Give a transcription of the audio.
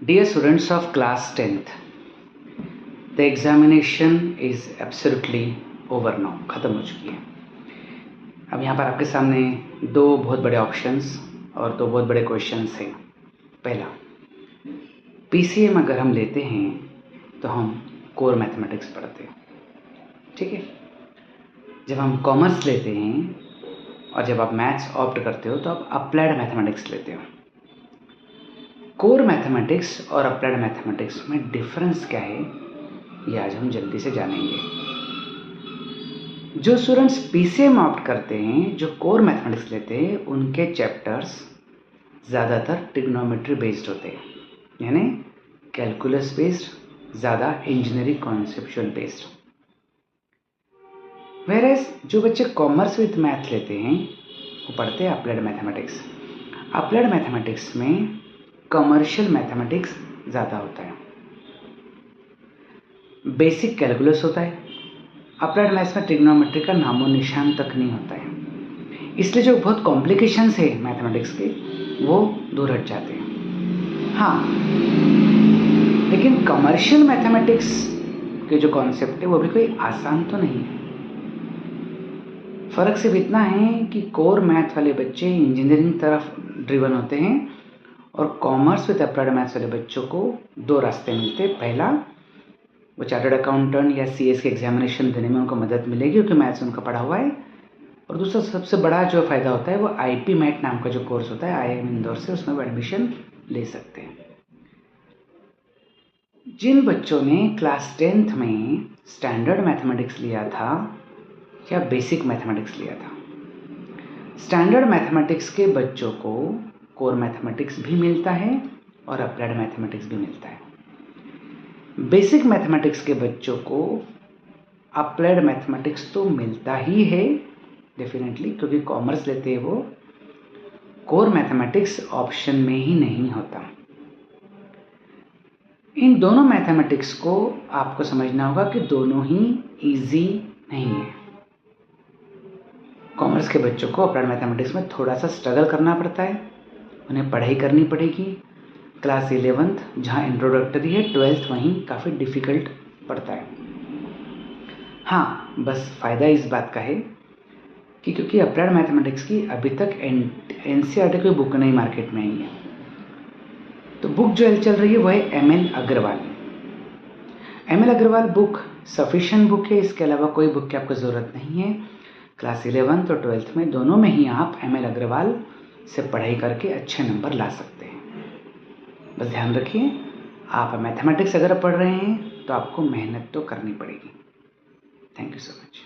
Dear students of class 10th, the examination is absolutely over now, ख़त्म हो चुकी है। अब यहाँ पर आपके सामने दो बहुत बड़े ऑप्शंस और दो बहुत बड़े क्वेश्चंस हैं। पहला, पीसीएम अगर हम लेते हैं तो हम कोर मैथमेटिक्स पढ़ते हैं, ठीक है। जब हम कॉमर्स लेते हैं और जब आप मैथ्स ऑप्ट करते हो तो आप अप्लाइड मैथमेटिक्स लेते हो। कोर मैथमेटिक्स और अप्लाइड मैथमेटिक्स में डिफरेंस क्या है, ये आज हम जल्दी से जानेंगे। जो स्टूडेंट्स पीसीएम ऑप्ट करते हैं, जो कोर मैथमेटिक्स लेते हैं, उनके चैप्टर्स ज़्यादातर ट्रिग्नोमेट्री बेस्ड होते हैं, यानी कैलकुलस बेस्ड, ज़्यादा इंजीनियरिंग कॉन्सेप्चुअल बेस्ड। वेरेज जो बच्चे कॉमर्स विद मैथ लेते हैं वो पढ़ते हैं अप्लाइड मैथमेटिक्स। अप्लाइड मैथमेटिक्स में कमर्शियल मैथमेटिक्स ज़्यादा होता है, बेसिक कैलकुलस होता है। अप्लाइड मैथ्स में ट्रिग्नोमेट्री का नामो निशान तक नहीं होता है, इसलिए जो बहुत कॉम्प्लिकेशंस है मैथमेटिक्स के वो दूर हट जाते हैं। हाँ, लेकिन कमर्शियल मैथमेटिक्स के जो कॉन्सेप्ट है वो भी कोई आसान तो नहीं है। फ़र्क सिर्फ इतना है कि कोर मैथ वाले बच्चे इंजीनियरिंग तरफ ड्रिवन होते हैं और कॉमर्स विद अप्लाइड मैथ्स वाले बच्चों को दो रास्ते मिलते हैं। पहला, वो चार्टर्ड अकाउंटेंट या सीएस के एग्जामिनेशन देने में उनको मदद मिलेगी क्योंकि मैथ्स उनका पढ़ा हुआ है। और दूसरा सबसे बड़ा जो फ़ायदा होता है वो आईपी मैट नाम का जो कोर्स होता है आईआईएम इंदौर से, उसमें वो एडमिशन ले सकते हैं। जिन बच्चों ने क्लास 10th में स्टैंडर्ड मैथमेटिक्स लिया था या बेसिक मैथमेटिक्स लिया था, स्टैंडर्ड मैथमेटिक्स के बच्चों को कोर मैथमेटिक्स भी मिलता है और अप्लाइड मैथमेटिक्स भी मिलता है। बेसिक मैथमेटिक्स के बच्चों को अप्लाइड मैथमेटिक्स तो मिलता ही है डेफिनेटली, क्योंकि कॉमर्स लेते हैं वो। कोर मैथमेटिक्स ऑप्शन में ही नहीं होता। इन दोनों मैथमेटिक्स को आपको समझना होगा कि दोनों ही इजी नहीं है। कॉमर्स के बच्चों को अप्लाइड मैथमेटिक्स में थोड़ा सा स्ट्रगल करना पड़ता है, उन्हें पढ़ाई करनी पड़ेगी। क्लास 11th जहाँ इंट्रोडक्टरी है, 12th वहीं काफ़ी डिफ़िकल्ट पड़ता है। हाँ, बस फ़ायदा इस बात का है कि क्योंकि अप्लाइड मैथमेटिक्स की अभी तक एनसीईआरटी कोई बुक नहीं मार्केट में आई है, तो बुक जो चल रही है वो है ML Agarwal. ML Agarwal book sufficient book है, इसके अलावा कोई बुक की आपको ज़रूरत नहीं है। क्लास 11th और 12th में दोनों में ही आप एमएल अग्रवाल से पढ़ाई करके अच्छे नंबर ला सकते हैं। बस ध्यान रखिए, आप मैथमेटिक्स अगर पढ़ रहे हैं तो आपको मेहनत तो करनी पड़ेगी। Thank you so much.